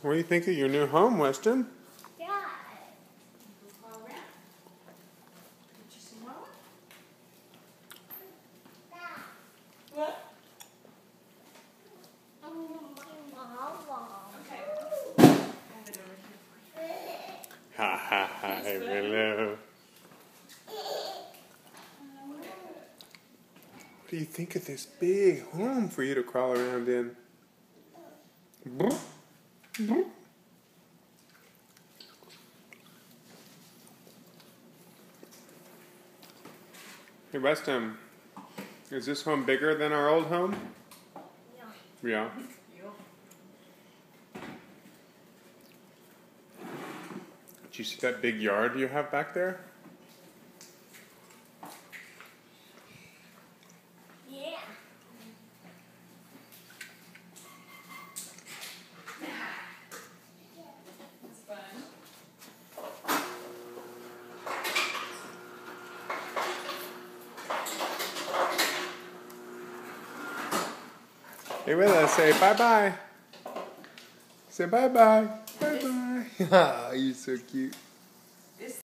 What do you think of your new home, Weston? Yeah. What? Ha ha ha, hello. What do you think of this big home for you to crawl around in? Hey, Weston, is this home bigger than our old home? Yeah. Yeah. Did you see that big yard you have back there? Yeah. It's fun. Hey, Willa, say bye-bye. Say bye-bye. Bye-bye. Ah, you're so cute.